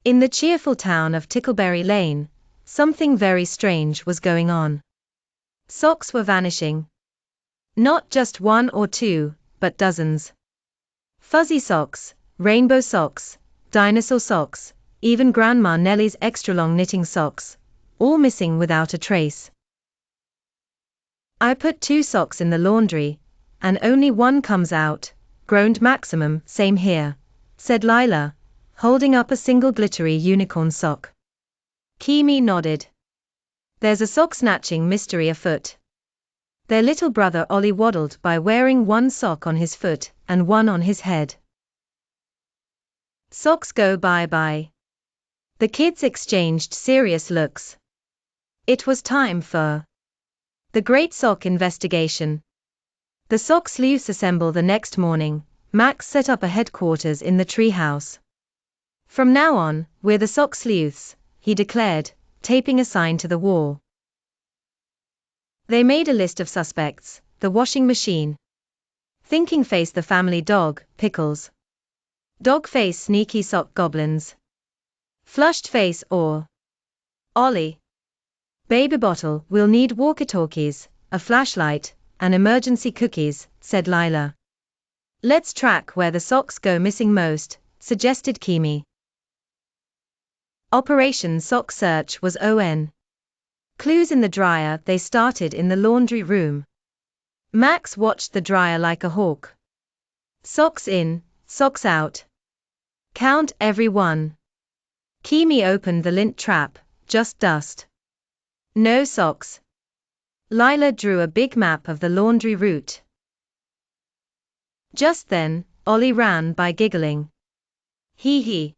In the cheerful town of Tickleberry Lane, something very strange was going on. Socks were vanishing. Not just one or two, but dozens. Fuzzy socks, rainbow socks, dinosaur socks, even Grandma Nellie's extra-long knitting socks, all missing without a trace. "I put 2 socks in the laundry, and only one comes out," groaned Maximum. "Same here," said Lila, holding up a single glittery unicorn sock. Kemi nodded. "There's a sock-snatching mystery afoot." Their little brother Ollie waddled by wearing one sock on his foot and one on his head. Socks go bye-bye. The kids exchanged serious looks. It was time for the Great Sock Investigation. The Sock Sleuths assemble the next morning. Max set up a headquarters in the treehouse. "From now on, we're the Sock Sleuths," he declared, taping a sign to the wall. They made a list of suspects: the washing machine, thinking face the family dog, Pickles, dog face sneaky sock goblins, flushed face or Ollie, baby bottle. "We'll need walkie-talkies, a flashlight, and emergency cookies," said Lila. "Let's track where the socks go missing most," suggested Kemi. Operation Sock Search was on. Clues in the dryer. They started in the laundry room. Max watched the dryer like a hawk. Socks in, socks out. Count every one. Kemi opened the lint trap. Just dust. No socks. Lila drew a big map of the laundry route. Just then, Ollie ran by giggling. Hee.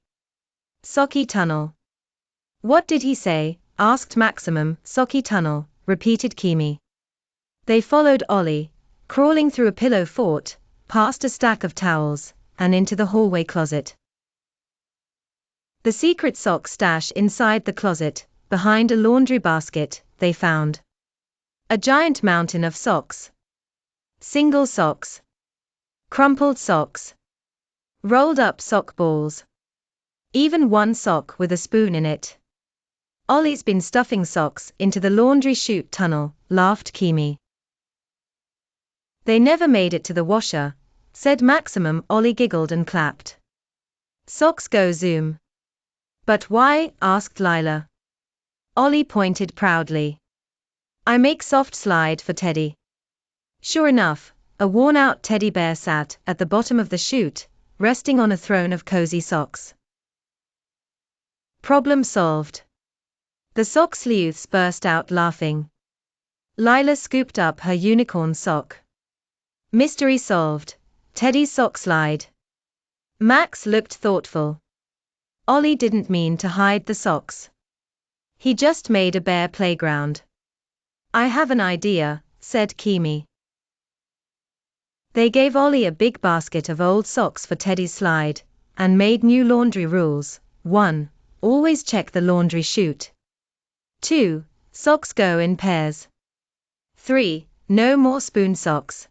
Socky tunnel." "What did he say?" asked Maximum. "Socky tunnel," repeated Kemi. They followed Ollie, crawling through a pillow fort, past a stack of towels, and into the hallway closet. The secret sock stash. Inside the closet, behind a laundry basket, they found a giant mountain of socks. Single socks. Crumpled socks. Rolled up sock balls. Even one sock with a spoon in it. "Ollie's been stuffing socks into the laundry chute tunnel," laughed Kemi. "They never made it to the washer," said Maximum. Ollie giggled and clapped. "Socks go zoom." "But why?" asked Lila. Ollie pointed proudly. "I make soft slide for Teddy." Sure enough, a worn-out teddy bear sat at the bottom of the chute, resting on a throne of cozy socks. Problem solved. The Sock Sleuths burst out laughing. Lila scooped up her unicorn sock. Mystery solved. Teddy's sock slide. Max looked thoughtful. Ollie didn't mean to hide the socks. He just made a bear playground. "I have an idea," said Kemi. They gave Ollie a big basket of old socks for Teddy's slide, and made new laundry rules. 1. Always check the laundry chute. 2. Socks go in pairs. 3. No more spoon socks.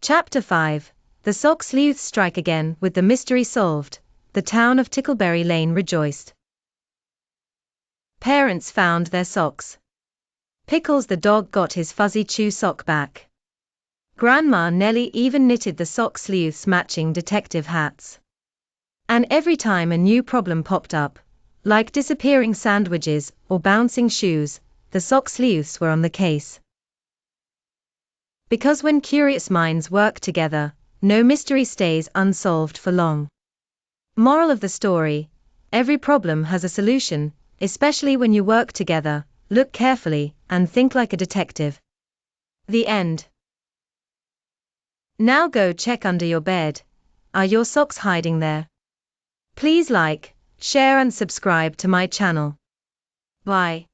Chapter 5. The Sock Sleuths strike again. With the mystery solved, the town of Tickleberry Lane rejoiced. Parents found their socks. Pickles the dog got his fuzzy chew sock back. Grandma Nellie even knitted the Sock Sleuths matching detective hats. And every time a new problem popped up, like disappearing sandwiches or bouncing shoes, the Sock Sleuths were on the case. Because when curious minds work together, no mystery stays unsolved for long. Moral of the story: every problem has a solution, especially when you work together. Look carefully, and think like a detective. The end. Now go check under your bed. Are your socks hiding there? Please like, share and subscribe to my channel. Bye.